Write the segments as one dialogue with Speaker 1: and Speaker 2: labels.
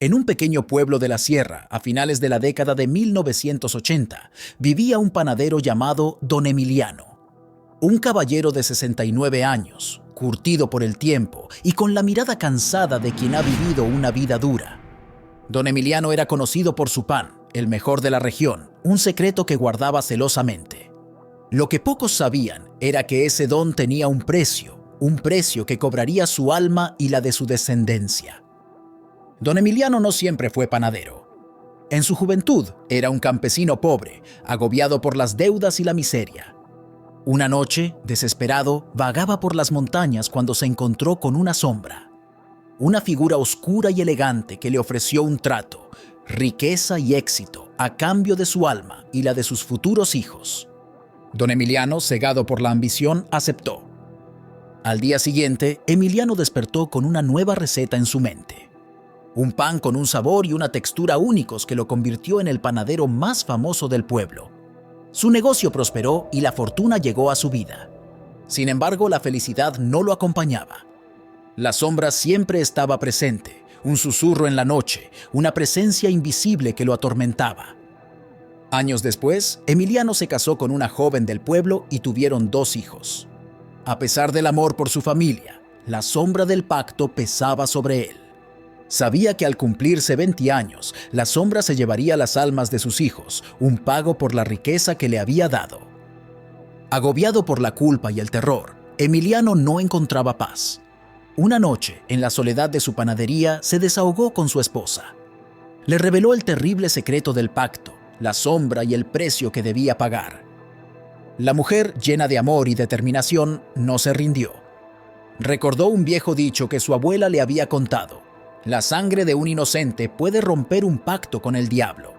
Speaker 1: En un pequeño pueblo de la sierra, a finales de la década de 1980, vivía un panadero llamado Don Emiliano. Un caballero de 69 años, curtido por el tiempo y con la mirada cansada de quien ha vivido una vida dura. Don Emiliano era conocido por su pan, el mejor de la región, un secreto que guardaba celosamente. Lo que pocos sabían era que ese don tenía un precio que cobraría su alma y la de su descendencia. Don Emiliano no siempre fue panadero. En su juventud era un campesino pobre, agobiado por las deudas y la miseria. Una noche, desesperado, vagaba por las montañas cuando se encontró con una sombra. Una figura oscura y elegante que le ofreció un trato, riqueza y éxito a cambio de su alma y la de sus futuros hijos. Don Emiliano, cegado por la ambición, aceptó. Al día siguiente, Emiliano despertó con una nueva receta en su mente. Un pan con un sabor y una textura únicos que lo convirtió en el panadero más famoso del pueblo. Su negocio prosperó y la fortuna llegó a su vida. Sin embargo, la felicidad no lo acompañaba. La sombra siempre estaba presente, un susurro en la noche, una presencia invisible que lo atormentaba. Años después, Emiliano se casó con una joven del pueblo y tuvieron 2 hijos. A pesar del amor por su familia, la sombra del pacto pesaba sobre él. Sabía que al cumplirse 20 años, la sombra se llevaría las almas de sus hijos, un pago por la riqueza que le había dado. Agobiado por la culpa y el terror, Emiliano no encontraba paz. Una noche, en la soledad de su panadería, se desahogó con su esposa. Le reveló el terrible secreto del pacto, la sombra y el precio que debía pagar. La mujer, llena de amor y determinación, no se rindió. Recordó un viejo dicho que su abuela le había contado: la sangre de un inocente puede romper un pacto con el diablo.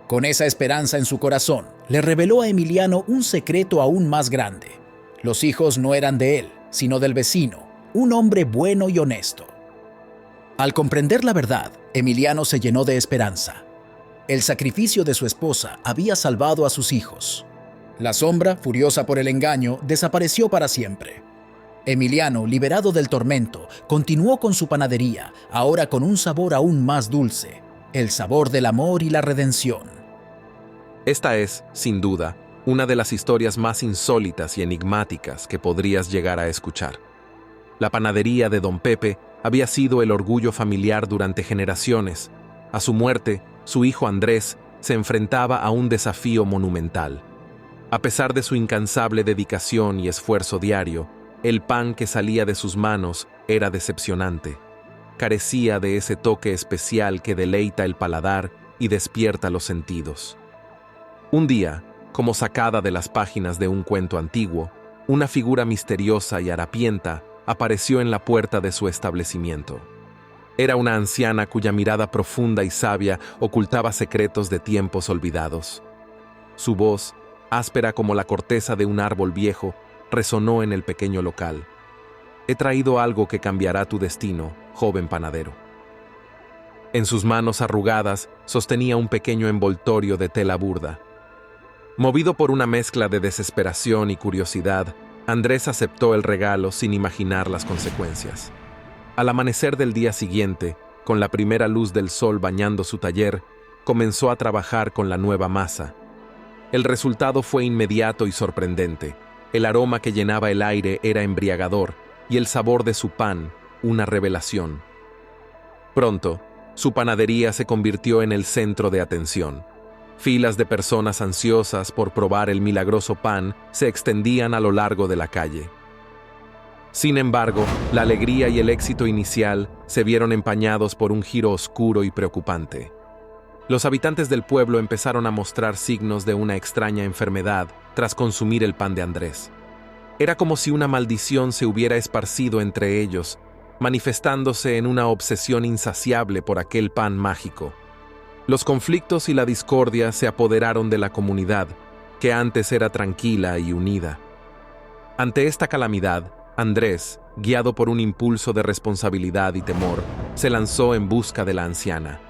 Speaker 1: Con esa esperanza en su corazón, le reveló a Emiliano un secreto aún más grande. Los hijos no eran de él, sino del vecino, un hombre bueno y honesto. Al comprender la verdad, Emiliano se llenó de esperanza. El sacrificio de su esposa había salvado a sus hijos. La sombra, furiosa por el engaño, desapareció para siempre. Emiliano, liberado del tormento, continuó con su panadería, ahora con un sabor aún más dulce, el sabor del amor y la redención.
Speaker 2: Esta es, sin duda, una de las historias más insólitas y enigmáticas que podrías llegar a escuchar. La panadería de Don Pepe había sido el orgullo familiar durante generaciones. A su muerte, su hijo Andrés se enfrentaba a un desafío monumental. A pesar de su incansable dedicación y esfuerzo diario, el pan que salía de sus manos era decepcionante. Carecía de ese toque especial que deleita el paladar y despierta los sentidos. Un día, como sacada de las páginas de un cuento antiguo, una figura misteriosa y harapienta apareció en la puerta de su establecimiento. Era una anciana cuya mirada profunda y sabia ocultaba secretos de tiempos olvidados. Su voz, áspera como la corteza de un árbol viejo, resonó en el pequeño local. «He traído algo que cambiará tu destino, joven panadero». En sus manos arrugadas sostenía un pequeño envoltorio de tela burda. Movido por una mezcla de desesperación y curiosidad, Andrés aceptó el regalo sin imaginar las consecuencias. Al amanecer del día siguiente, con la primera luz del sol bañando su taller, comenzó a trabajar con la nueva masa. El resultado fue inmediato y sorprendente. El aroma que llenaba el aire era embriagador y el sabor de su pan, una revelación. Pronto, su panadería se convirtió en el centro de atención. Filas de personas ansiosas por probar el milagroso pan se extendían a lo largo de la calle. Sin embargo, la alegría y el éxito inicial se vieron empañados por un giro oscuro y preocupante. Los habitantes del pueblo empezaron a mostrar signos de una extraña enfermedad tras consumir el pan de Andrés. Era como si una maldición se hubiera esparcido entre ellos, manifestándose en una obsesión insaciable por aquel pan mágico. Los conflictos y la discordia se apoderaron de la comunidad, que antes era tranquila y unida. Ante esta calamidad, Andrés, guiado por un impulso de responsabilidad y temor, se lanzó en busca de la anciana.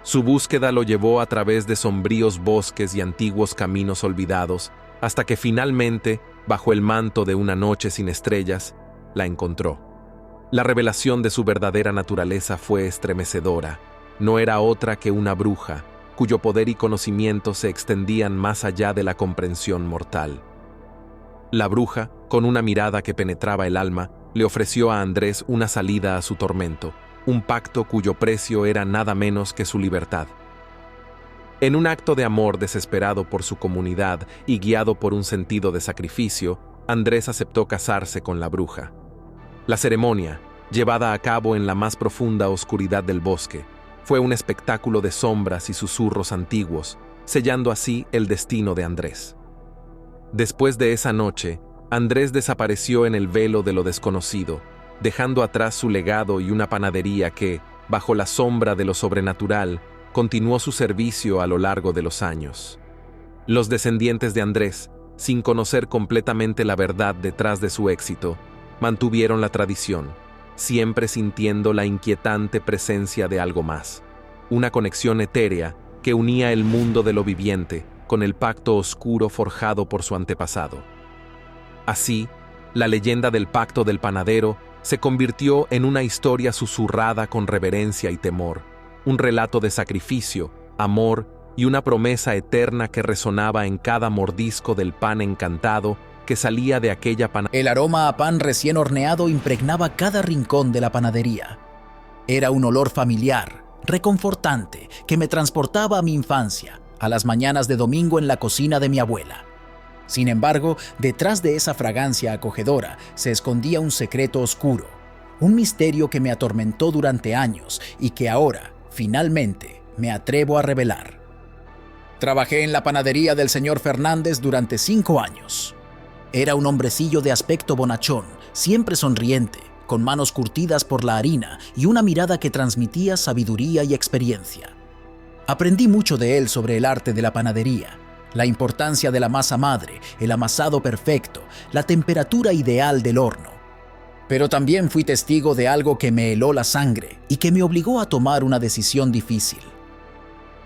Speaker 2: Su búsqueda lo llevó a través de sombríos bosques y antiguos caminos olvidados, hasta que finalmente, bajo el manto de una noche sin estrellas, la encontró. La revelación de su verdadera naturaleza fue estremecedora. No era otra que una bruja, cuyo poder y conocimiento se extendían más allá de la comprensión mortal. La bruja, con una mirada que penetraba el alma, le ofreció a Andrés una salida a su tormento, un pacto cuyo precio era nada menos que su libertad. En un acto de amor desesperado por su comunidad y guiado por un sentido de sacrificio, Andrés aceptó casarse con la bruja. La ceremonia, llevada a cabo en la más profunda oscuridad del bosque, fue un espectáculo de sombras y susurros antiguos, sellando así el destino de Andrés. Después de esa noche, Andrés desapareció en el velo de lo desconocido, dejando atrás su legado y una panadería que, bajo la sombra de lo sobrenatural, continuó su servicio a lo largo de los años. Los descendientes de Andrés, sin conocer completamente la verdad detrás de su éxito, mantuvieron la tradición, siempre sintiendo la inquietante presencia de algo más, una conexión etérea que unía el mundo de lo viviente con el pacto oscuro forjado por su antepasado. Así, la leyenda del pacto del panadero se convirtió en una historia susurrada con reverencia y temor, un relato de sacrificio, amor y una promesa eterna que resonaba en cada mordisco del pan encantado que salía de aquella panadería.
Speaker 1: El aroma a pan recién horneado impregnaba cada rincón de la panadería. Era un olor familiar, reconfortante, que me transportaba a mi infancia, a las mañanas de domingo en la cocina de mi abuela. Sin embargo, detrás de esa fragancia acogedora se escondía un secreto oscuro, un misterio que me atormentó durante años y que ahora, finalmente, me atrevo a revelar. Trabajé en la panadería del señor Fernández durante 5 años. Era un hombrecillo de aspecto bonachón, siempre sonriente, con manos curtidas por la harina y una mirada que transmitía sabiduría y experiencia. Aprendí mucho de él sobre el arte de la panadería, la importancia de la masa madre, el amasado perfecto, la temperatura ideal del horno. Pero también fui testigo de algo que me heló la sangre y que me obligó a tomar una decisión difícil.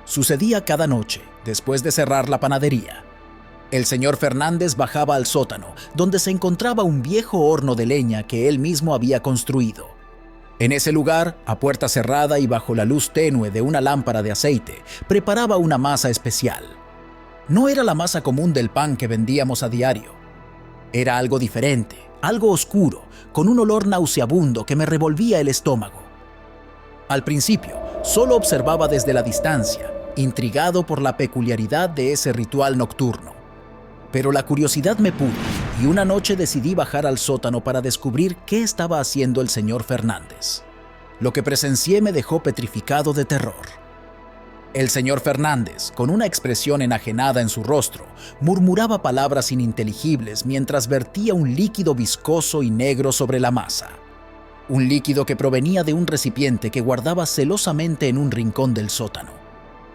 Speaker 1: Sucedía cada noche, después de cerrar la panadería. El señor Fernández bajaba al sótano, donde se encontraba un viejo horno de leña que él mismo había construido. En ese lugar, a puerta cerrada y bajo la luz tenue de una lámpara de aceite, preparaba una masa especial. No era la masa común del pan que vendíamos a diario. Era algo diferente, algo oscuro, con un olor nauseabundo que me revolvía el estómago. Al principio, solo observaba desde la distancia, intrigado por la peculiaridad de ese ritual nocturno. Pero la curiosidad me pudo y una noche decidí bajar al sótano para descubrir qué estaba haciendo el señor Fernández. Lo que presencié me dejó petrificado de terror. El señor Fernández, con una expresión enajenada en su rostro, murmuraba palabras ininteligibles mientras vertía un líquido viscoso y negro sobre la masa. Un líquido que provenía de un recipiente que guardaba celosamente en un rincón del sótano.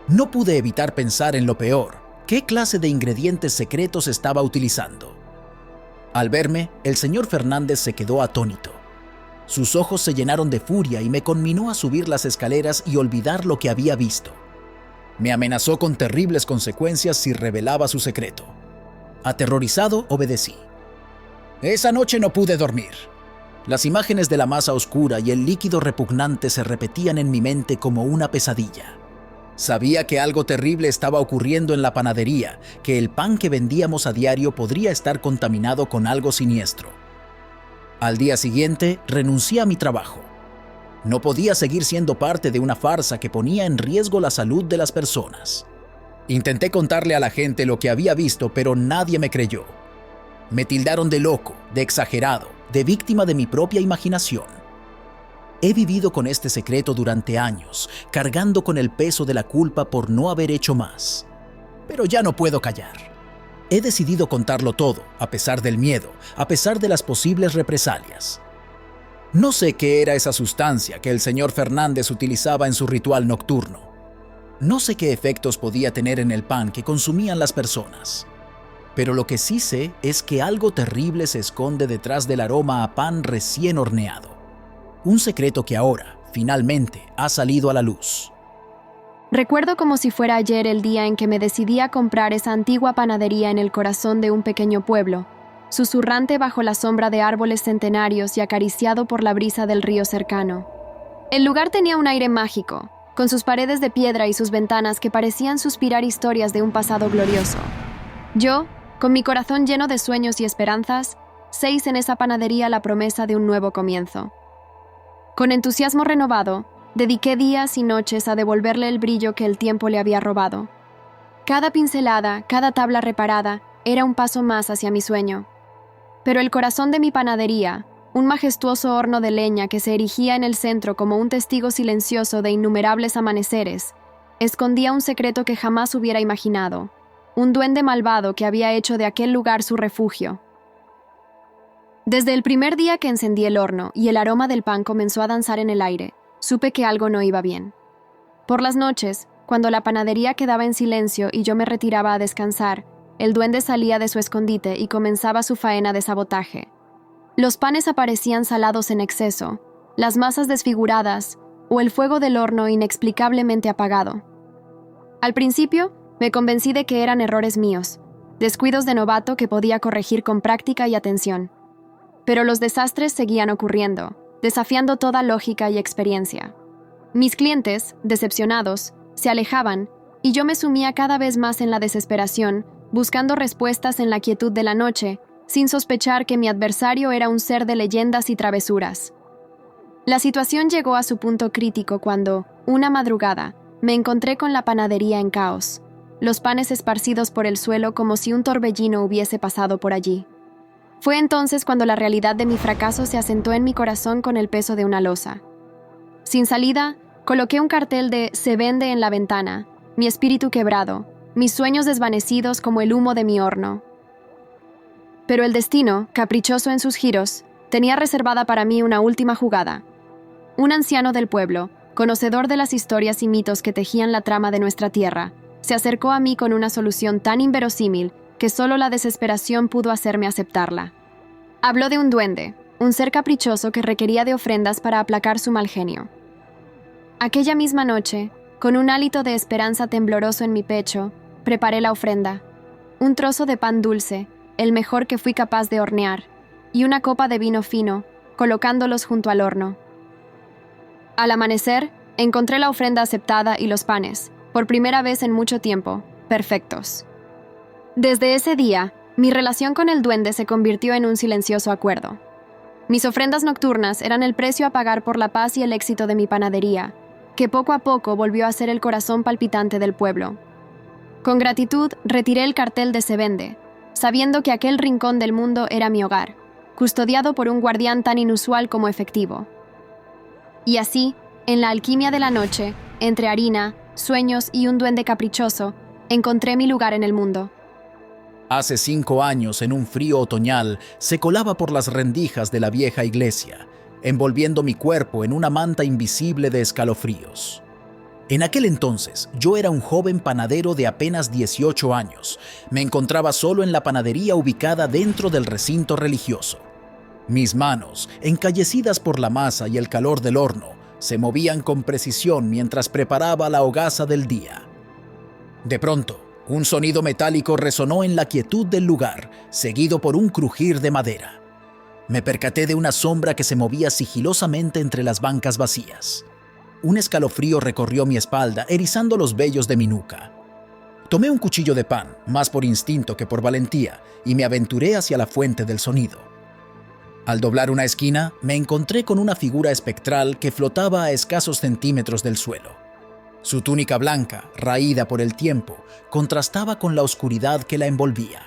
Speaker 1: No pude evitar pensar en lo peor. ¿Qué clase de ingredientes secretos estaba utilizando? Al verme, el señor Fernández se quedó atónito. Sus ojos se llenaron de furia y me conminó a subir las escaleras y olvidar lo que había visto. Me amenazó con terribles consecuencias si revelaba su secreto. Aterrorizado, obedecí. Esa noche no pude dormir. Las imágenes de la masa oscura y el líquido repugnante se repetían en mi mente como una pesadilla. Sabía que algo terrible estaba ocurriendo en la panadería, que el pan que vendíamos a diario podría estar contaminado con algo siniestro. Al día siguiente, renuncié a mi trabajo. No podía seguir siendo parte de una farsa que ponía en riesgo la salud de las personas. Intenté contarle a la gente lo que había visto, pero nadie me creyó. Me tildaron de loco, de exagerado, de víctima de mi propia imaginación. He vivido con este secreto durante años, cargando con el peso de la culpa por no haber hecho más. Pero ya no puedo callar. He decidido contarlo todo, a pesar del miedo, a pesar de las posibles represalias. No sé qué era esa sustancia que el señor Fernández utilizaba en su ritual nocturno. No sé qué efectos podía tener en el pan que consumían las personas. Pero lo que sí sé es que algo terrible se esconde detrás del aroma a pan recién horneado. Un secreto que ahora, finalmente, ha salido a la luz.
Speaker 3: Recuerdo como si fuera ayer el día en que me decidí a comprar esa antigua panadería en el corazón de un pequeño pueblo. susurrante bajo la sombra de árboles centenarios y acariciado por la brisa del río cercano. El lugar tenía un aire mágico, con sus paredes de piedra y sus ventanas que parecían suspirar historias de un pasado glorioso. Yo, con mi corazón lleno de sueños y esperanzas, hice en esa panadería la promesa de un nuevo comienzo. Con entusiasmo renovado, dediqué días y noches a devolverle el brillo que el tiempo le había robado. Cada pincelada, cada tabla reparada, era un paso más hacia mi sueño. Pero el corazón de mi panadería, un majestuoso horno de leña que se erigía en el centro como un testigo silencioso de innumerables amaneceres, escondía un secreto que jamás hubiera imaginado, un duende malvado que había hecho de aquel lugar su refugio. Desde el primer día que encendí el horno y el aroma del pan comenzó a danzar en el aire, supe que algo no iba bien. Por las noches, cuando la panadería quedaba en silencio y yo me retiraba a descansar, el duende salía de su escondite y comenzaba su faena de sabotaje. Los panes aparecían salados en exceso, las masas desfiguradas o el fuego del horno inexplicablemente apagado. Al principio, me convencí de que eran errores míos, descuidos de novato que podía corregir con práctica y atención. Pero los desastres seguían ocurriendo, desafiando toda lógica y experiencia. Mis clientes, decepcionados, se alejaban y yo me sumía cada vez más en la desesperación, buscando respuestas en la quietud de la noche, sin sospechar que mi adversario era un ser de leyendas y travesuras. La situación llegó a su punto crítico cuando, una madrugada, me encontré con la panadería en caos, los panes esparcidos por el suelo como si un torbellino hubiese pasado por allí. Fue entonces cuando la realidad de mi fracaso se asentó en mi corazón con el peso de una losa. Sin salida, coloqué un cartel de "Se vende" en la ventana, mi espíritu quebrado, mis sueños desvanecidos como el humo de mi horno. Pero el destino, caprichoso en sus giros, tenía reservada para mí una última jugada. Un anciano del pueblo, conocedor de las historias y mitos que tejían la trama de nuestra tierra, se acercó a mí con una solución tan inverosímil que solo la desesperación pudo hacerme aceptarla. Habló de un duende, un ser caprichoso que requería de ofrendas para aplacar su mal genio. Aquella misma noche, con un hálito de esperanza tembloroso en mi pecho, preparé la ofrenda. Un trozo de pan dulce, el mejor que fui capaz de hornear, y una copa de vino fino, colocándolos junto al horno. Al amanecer, encontré la ofrenda aceptada y los panes, por primera vez en mucho tiempo, perfectos. Desde ese día, mi relación con el duende se convirtió en un silencioso acuerdo. Mis ofrendas nocturnas eran el precio a pagar por la paz y el éxito de mi panadería, que poco a poco volvió a ser el corazón palpitante del pueblo. Con gratitud, retiré el cartel de "Se vende", sabiendo que aquel rincón del mundo era mi hogar, custodiado por un guardián tan inusual como efectivo. Y así, en la alquimia de la noche, entre harina, sueños y un duende caprichoso, encontré mi lugar en el mundo.
Speaker 1: Hace 5 años, en un frío otoñal, se colaba por las rendijas de la vieja iglesia, envolviendo mi cuerpo en una manta invisible de escalofríos. En aquel entonces, yo era un joven panadero de apenas 18 años. Me encontraba solo en la panadería ubicada dentro del recinto religioso. Mis manos, encallecidas por la masa y el calor del horno, se movían con precisión mientras preparaba la hogaza del día. De pronto, un sonido metálico resonó en la quietud del lugar, seguido por un crujir de madera. Me percaté de una sombra que se movía sigilosamente entre las bancas vacías. Un escalofrío recorrió mi espalda, erizando los vellos de mi nuca. Tomé un cuchillo de pan, más por instinto que por valentía, y me aventuré hacia la fuente del sonido. Al doblar una esquina, me encontré con una figura espectral que flotaba a escasos centímetros del suelo. Su túnica blanca, raída por el tiempo, contrastaba con la oscuridad que la envolvía.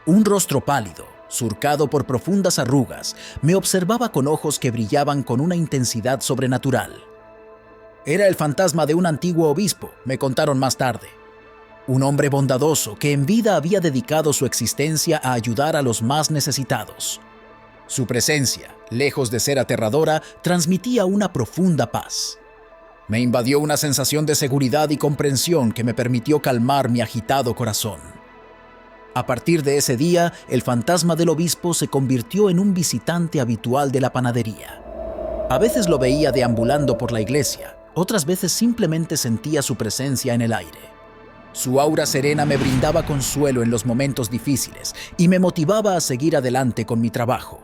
Speaker 1: Un rostro pálido, surcado por profundas arrugas, me observaba con ojos que brillaban con una intensidad sobrenatural. Era el fantasma de un antiguo obispo, me contaron más tarde. Un hombre bondadoso que en vida había dedicado su existencia a ayudar a los más necesitados. Su presencia, lejos de ser aterradora, transmitía una profunda paz. Me invadió una sensación de seguridad y comprensión que me permitió calmar mi agitado corazón. A partir de ese día, el fantasma del obispo se convirtió en un visitante habitual de la panadería. A veces lo veía deambulando por la iglesia, otras veces simplemente sentía su presencia en el aire. Su aura serena me brindaba consuelo en los momentos difíciles y me motivaba a seguir adelante con mi trabajo.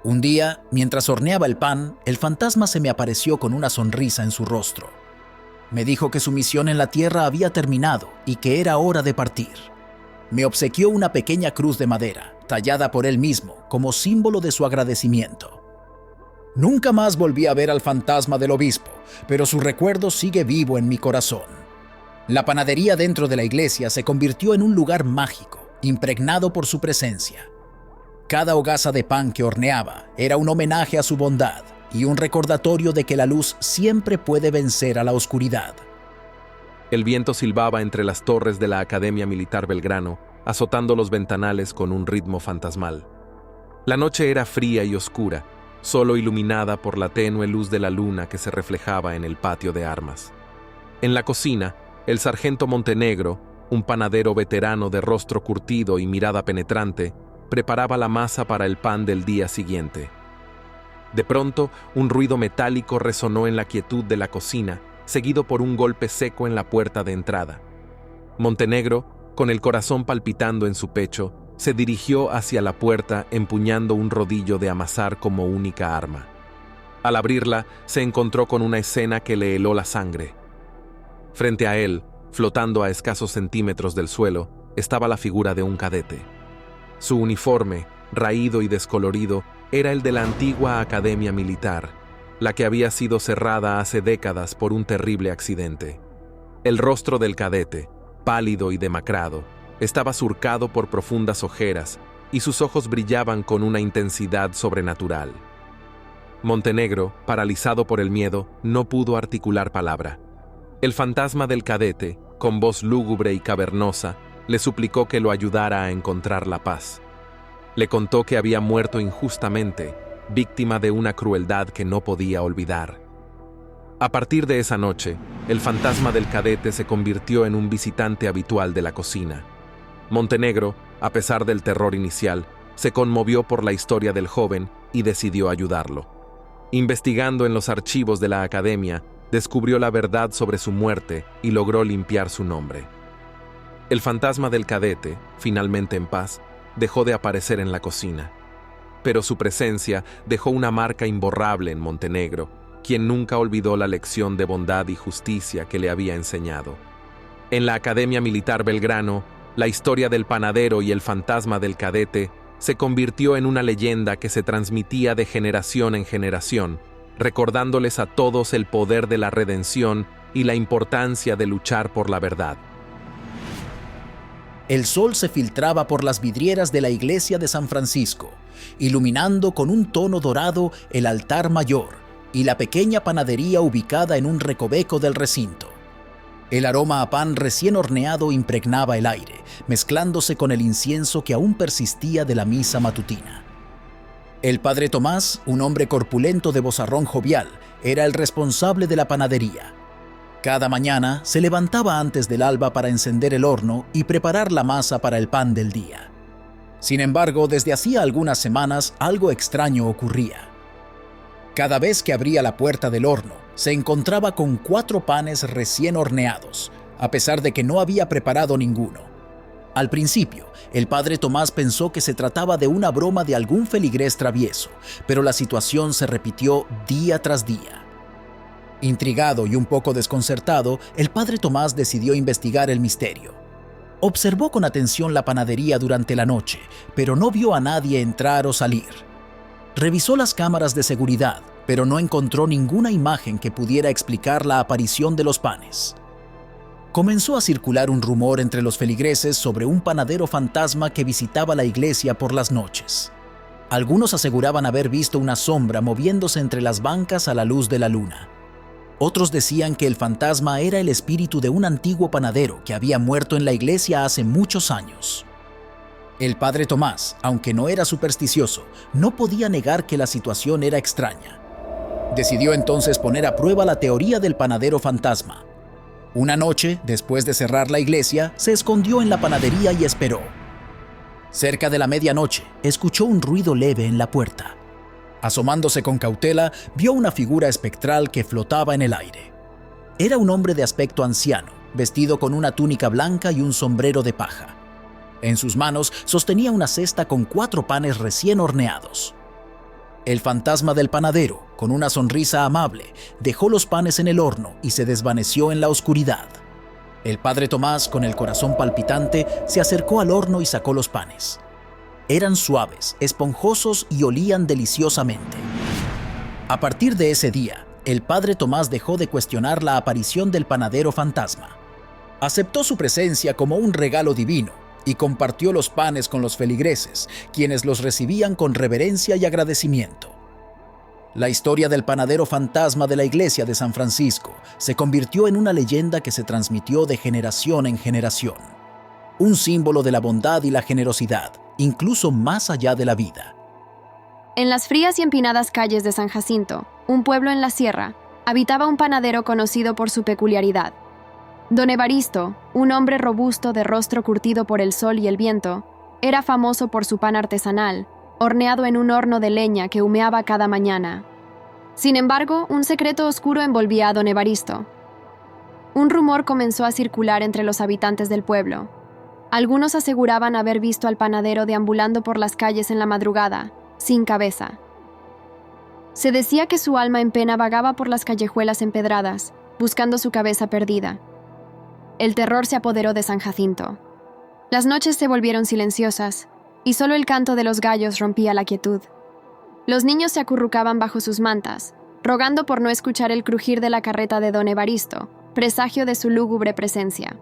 Speaker 1: Un día, mientras horneaba el pan, el fantasma se me apareció con una sonrisa en su rostro. Me dijo que su misión en la tierra había terminado y que era hora de partir. Me obsequió una pequeña cruz de madera, tallada por él mismo, como símbolo de su agradecimiento. Nunca más volví a ver al fantasma del obispo, pero su recuerdo sigue vivo en mi corazón. La panadería dentro de la iglesia se convirtió en un lugar mágico, impregnado por su presencia. Cada hogaza de pan que horneaba era un homenaje a su bondad y un recordatorio de que la luz siempre puede vencer a la oscuridad.
Speaker 2: El viento silbaba entre las torres de la Academia Militar Belgrano, azotando los ventanales con un ritmo fantasmal. La noche era fría y oscura, solo iluminada por la tenue luz de la luna que se reflejaba en el patio de armas. En la cocina, el sargento Montenegro, un panadero veterano de rostro curtido y mirada penetrante, preparaba la masa para el pan del día siguiente. De pronto, un ruido metálico resonó en la quietud de la cocina, seguido por un golpe seco en la puerta de entrada. Montenegro, con el corazón palpitando en su pecho, se dirigió hacia la puerta empuñando un rodillo de amasar como única arma. Al abrirla, se encontró con una escena que le heló la sangre. Frente a él, flotando a escasos centímetros del suelo, estaba la figura de un cadete. Su uniforme, raído y descolorido, era el de la antigua Academia Militar, la que había sido cerrada hace décadas por un terrible accidente. El rostro del cadete, pálido y demacrado, estaba surcado por profundas ojeras y sus ojos brillaban con una intensidad sobrenatural. Montenegro, paralizado por el miedo, no pudo articular palabra. El fantasma del cadete, con voz lúgubre y cavernosa, le suplicó que lo ayudara a encontrar la paz. Le contó que había muerto injustamente, víctima de una crueldad que no podía olvidar. A partir de esa noche, el fantasma del cadete se convirtió en un visitante habitual de la cocina. Montenegro, a pesar del terror inicial, se conmovió por la historia del joven y decidió ayudarlo. Investigando en los archivos de la academia, descubrió la verdad sobre su muerte y logró limpiar su nombre. El fantasma del cadete, finalmente en paz, dejó de aparecer en la cocina. Pero su presencia dejó una marca imborrable en Montenegro, quien nunca olvidó la lección de bondad y justicia que le había enseñado. En la Academia Militar Belgrano, la historia del panadero y el fantasma del cadete se convirtió en una leyenda que se transmitía de generación en generación, recordándoles a todos el poder de la redención y la importancia de luchar por la verdad.
Speaker 1: El sol se filtraba por las vidrieras de la iglesia de San Francisco, iluminando con un tono dorado el altar mayor y la pequeña panadería ubicada en un recoveco del recinto. El aroma a pan recién horneado impregnaba el aire, mezclándose con el incienso que aún persistía de la misa matutina. El padre Tomás, un hombre corpulento de vozarrón jovial, era el responsable de la panadería. Cada mañana se levantaba antes del alba para encender el horno y preparar la masa para el pan del día. Sin embargo, desde hacía algunas semanas algo extraño ocurría. Cada vez que abría la puerta del horno, se encontraba con 4 panes recién horneados, a pesar de que no había preparado ninguno. Al principio, el padre Tomás pensó que se trataba de una broma de algún feligrés travieso, pero la situación se repitió día tras día. Intrigado y un poco desconcertado, el padre Tomás decidió investigar el misterio. Observó con atención la panadería durante la noche, pero no vio a nadie entrar o salir. Revisó las cámaras de seguridad, pero no encontró ninguna imagen que pudiera explicar la aparición de los panes. Comenzó a circular un rumor entre los feligreses sobre un panadero fantasma que visitaba la iglesia por las noches. Algunos aseguraban haber visto una sombra moviéndose entre las bancas a la luz de la luna. Otros decían que el fantasma era el espíritu de un antiguo panadero que había muerto en la iglesia hace muchos años. El padre Tomás, aunque no era supersticioso, no podía negar que la situación era extraña. Decidió entonces poner a prueba la teoría del panadero fantasma. Una noche, después de cerrar la iglesia, se escondió en la panadería y esperó. Cerca de la medianoche, escuchó un ruido leve en la puerta. Asomándose con cautela, vio una figura espectral que flotaba en el aire. Era un hombre de aspecto anciano, vestido con una túnica blanca y un sombrero de paja. En sus manos sostenía una cesta con 4 panes recién horneados. El fantasma del panadero, con una sonrisa amable, dejó los panes en el horno y se desvaneció en la oscuridad. El padre Tomás, con el corazón palpitante, se acercó al horno y sacó los panes. Eran suaves, esponjosos y olían deliciosamente. A partir de ese día, el padre Tomás dejó de cuestionar la aparición del panadero fantasma. Aceptó su presencia como un regalo divino y compartió los panes con los feligreses, quienes los recibían con reverencia y agradecimiento. La historia del panadero fantasma de la iglesia de San Francisco se convirtió en una leyenda que se transmitió de generación en generación. Un símbolo de la bondad y la generosidad, incluso más allá de la vida.
Speaker 3: En las frías y empinadas calles de San Jacinto, un pueblo en la sierra, habitaba un panadero conocido por su peculiaridad. Don Evaristo, un hombre robusto de rostro curtido por el sol y el viento, era famoso por su pan artesanal, horneado en un horno de leña que humeaba cada mañana. Sin embargo, un secreto oscuro envolvía a don Evaristo. Un rumor comenzó a circular entre los habitantes del pueblo. Algunos aseguraban haber visto al panadero deambulando por las calles en la madrugada, sin cabeza. Se decía que su alma en pena vagaba por las callejuelas empedradas, buscando su cabeza perdida. El terror se apoderó de San Jacinto. Las noches se volvieron silenciosas, y solo el canto de los gallos rompía la quietud. Los niños se acurrucaban bajo sus mantas, rogando por no escuchar el crujir de la carreta de don Evaristo, presagio de su lúgubre presencia.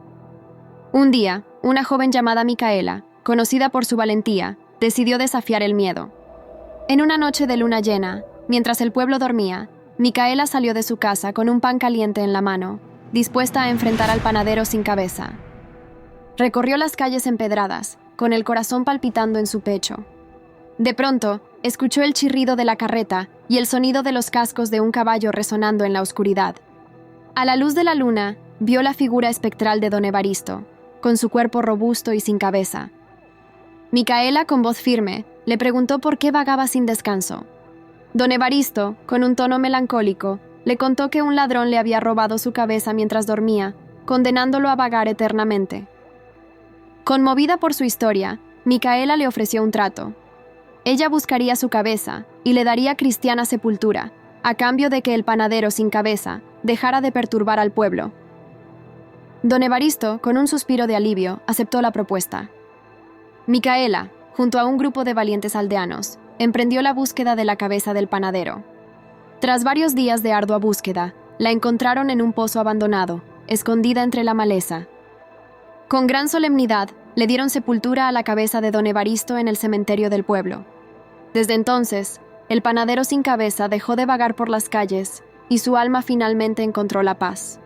Speaker 3: Un día, una joven llamada Micaela, conocida por su valentía, decidió desafiar el miedo. En una noche de luna llena, mientras el pueblo dormía, Micaela salió de su casa con un pan caliente en la mano, dispuesta a enfrentar al panadero sin cabeza. Recorrió las calles empedradas, con el corazón palpitando en su pecho. De pronto, escuchó el chirrido de la carreta y el sonido de los cascos de un caballo resonando en la oscuridad. A la luz de la luna, vio la figura espectral de don Evaristo, con su cuerpo robusto y sin cabeza. Micaela, con voz firme, le preguntó por qué vagaba sin descanso. Don Evaristo, con un tono melancólico, le contó que un ladrón le había robado su cabeza mientras dormía, condenándolo a vagar eternamente. Conmovida por su historia, Micaela le ofreció un trato. Ella buscaría su cabeza y le daría cristiana sepultura, a cambio de que el panadero sin cabeza dejara de perturbar al pueblo. Don Evaristo, con un suspiro de alivio, aceptó la propuesta. Micaela, junto a un grupo de valientes aldeanos, emprendió la búsqueda de la cabeza del panadero. Tras varios días de ardua búsqueda, la encontraron en un pozo abandonado, escondida entre la maleza. Con gran solemnidad, le dieron sepultura a la cabeza de don Evaristo en el cementerio del pueblo. Desde entonces, el panadero sin cabeza dejó de vagar por las calles y su alma finalmente encontró la paz.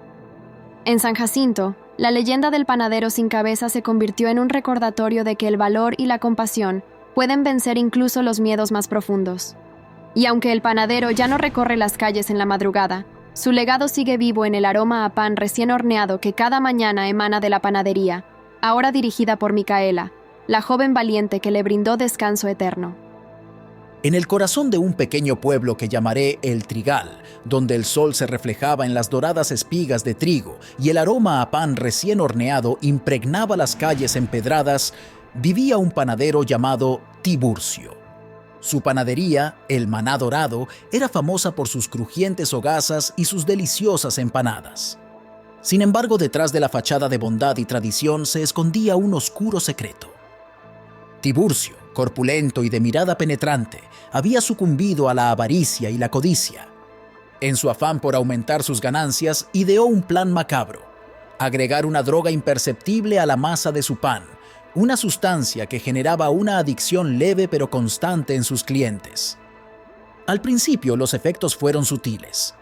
Speaker 3: En San Jacinto, la leyenda del panadero sin cabeza se convirtió en un recordatorio de que el valor y la compasión pueden vencer incluso los miedos más profundos. Y aunque el panadero ya no recorre las calles en la madrugada, su legado sigue vivo en el aroma a pan recién horneado que cada mañana emana de la panadería, ahora dirigida por Micaela, la joven valiente que le brindó descanso eterno.
Speaker 1: En el corazón de un pequeño pueblo que llamaré El Trigal, donde el sol se reflejaba en las doradas espigas de trigo y el aroma a pan recién horneado impregnaba las calles empedradas, vivía un panadero llamado Tiburcio. Su panadería, El Maná Dorado, era famosa por sus crujientes hogazas y sus deliciosas empanadas. Sin embargo, detrás de la fachada de bondad y tradición se escondía un oscuro secreto. Tiburcio, corpulento y de mirada penetrante, había sucumbido a la avaricia y la codicia. En su afán por aumentar sus ganancias, ideó un plan macabro: agregar una droga imperceptible a la masa de su pan, una sustancia que generaba una adicción leve pero constante en sus clientes. Al principio los efectos fueron sutiles.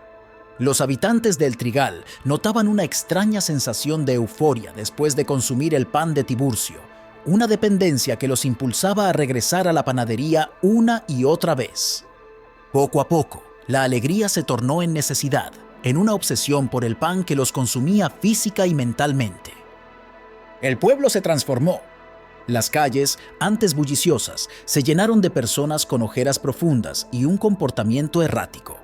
Speaker 1: Los habitantes del Trigal notaban una extraña sensación de euforia después de consumir el pan de Tiburcio, una dependencia que los impulsaba a regresar a la panadería una y otra vez. Poco a poco, la alegría se tornó en necesidad, en una obsesión por el pan que los consumía física y mentalmente. El pueblo se transformó. Las calles, antes bulliciosas, se llenaron de personas con ojeras profundas y un comportamiento errático.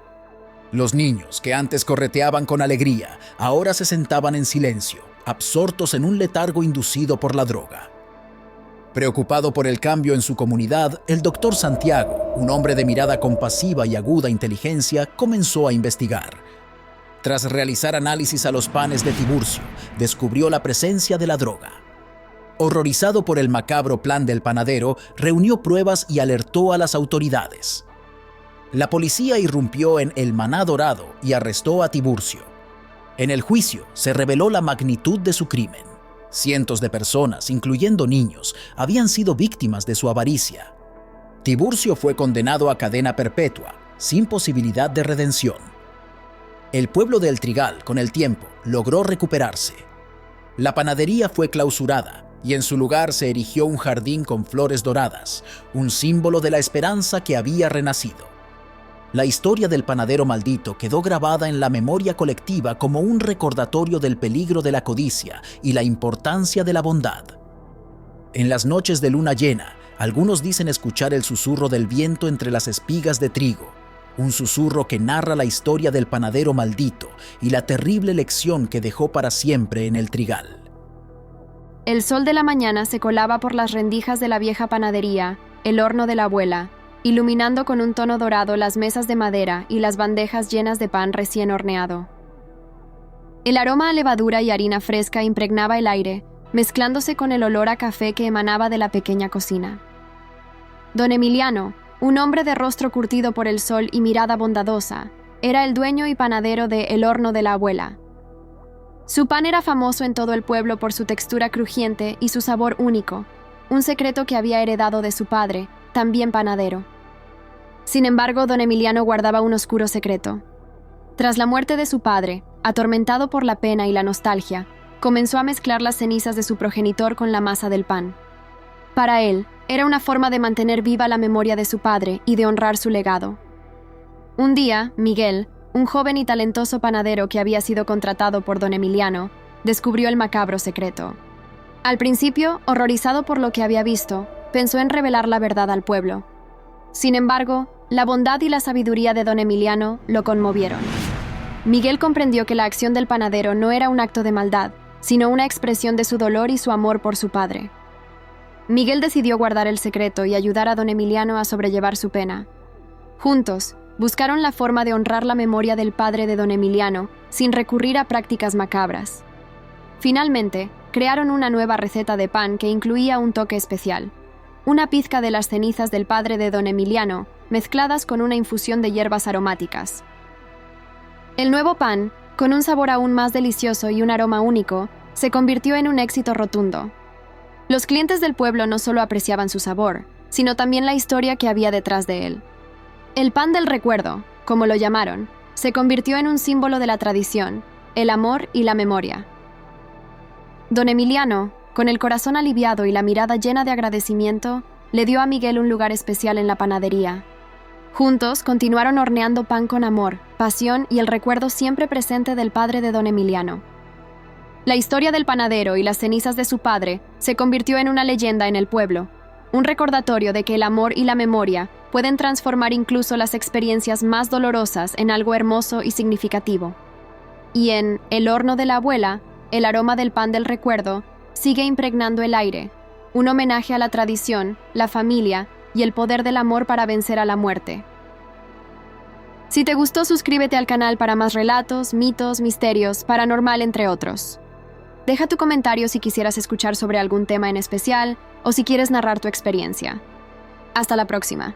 Speaker 1: Los niños, que antes correteaban con alegría, ahora se sentaban en silencio, absortos en un letargo inducido por la droga. Preocupado por el cambio en su comunidad, el doctor Santiago, un hombre de mirada compasiva y aguda inteligencia, comenzó a investigar. Tras realizar análisis a los panes de Tiburcio, descubrió la presencia de la droga. Horrorizado por el macabro plan del panadero, reunió pruebas y alertó a las autoridades. La policía irrumpió en El Maná Dorado y arrestó a Tiburcio. En el juicio se reveló la magnitud de su crimen. Cientos de personas, incluyendo niños, habían sido víctimas de su avaricia. Tiburcio fue condenado a cadena perpetua, sin posibilidad de redención. El pueblo de El Trigal, con el tiempo, logró recuperarse. La panadería fue clausurada y en su lugar se erigió un jardín con flores doradas, un símbolo de la esperanza que había renacido. La historia del panadero maldito quedó grabada en la memoria colectiva como un recordatorio del peligro de la codicia y la importancia de la bondad. En las noches de luna llena, algunos dicen escuchar el susurro del viento entre las espigas de trigo, un susurro que narra la historia del panadero maldito y la terrible lección que dejó para siempre en El Trigal.
Speaker 3: El sol de la mañana se colaba por las rendijas de la vieja panadería, el horno de la abuela, iluminando con un tono dorado las mesas de madera y las bandejas llenas de pan recién horneado. El aroma a levadura y harina fresca impregnaba el aire, mezclándose con el olor a café que emanaba de la pequeña cocina. Don Emiliano, un hombre de rostro curtido por el sol y mirada bondadosa, era el dueño y panadero de El Horno de la Abuela. Su pan era famoso en todo el pueblo por su textura crujiente y su sabor único, un secreto que había heredado de su padre, también panadero. Sin embargo, don Emiliano guardaba un oscuro secreto. Tras la muerte de su padre, atormentado por la pena y la nostalgia, comenzó a mezclar las cenizas de su progenitor con la masa del pan. Para él, era una forma de mantener viva la memoria de su padre y de honrar su legado. Un día, Miguel, un joven y talentoso panadero que había sido contratado por don Emiliano, descubrió el macabro secreto. Al principio, horrorizado por lo que había visto, pensó en revelar la verdad al pueblo. Sin embargo, la bondad y la sabiduría de don Emiliano lo conmovieron. Miguel comprendió que la acción del panadero no era un acto de maldad, sino una expresión de su dolor y su amor por su padre. Miguel decidió guardar el secreto y ayudar a don Emiliano a sobrellevar su pena. Juntos, buscaron la forma de honrar la memoria del padre de don Emiliano sin recurrir a prácticas macabras. Finalmente, crearon una nueva receta de pan que incluía un toque especial: una pizca de las cenizas del padre de don Emiliano, mezcladas con una infusión de hierbas aromáticas. El nuevo pan, con un sabor aún más delicioso y un aroma único, se convirtió en un éxito rotundo. Los clientes del pueblo no solo apreciaban su sabor, sino también la historia que había detrás de él. El pan del recuerdo, como lo llamaron, se convirtió en un símbolo de la tradición, el amor y la memoria. Don Emiliano, con el corazón aliviado y la mirada llena de agradecimiento, le dio a Miguel un lugar especial en la panadería. Juntos continuaron horneando pan con amor, pasión y el recuerdo siempre presente del padre de don Emiliano. La historia del panadero y las cenizas de su padre se convirtió en una leyenda en el pueblo, un recordatorio de que el amor y la memoria pueden transformar incluso las experiencias más dolorosas en algo hermoso y significativo. Y en El Horno de la Abuela, el aroma del pan del recuerdo sigue impregnando el aire, un homenaje a la tradición, la familia y el poder del amor para vencer a la muerte. Si te gustó, suscríbete al canal para más relatos, mitos, misterios, paranormal, entre otros. Deja tu comentario si quisieras escuchar sobre algún tema en especial o si quieres narrar tu experiencia. Hasta la próxima.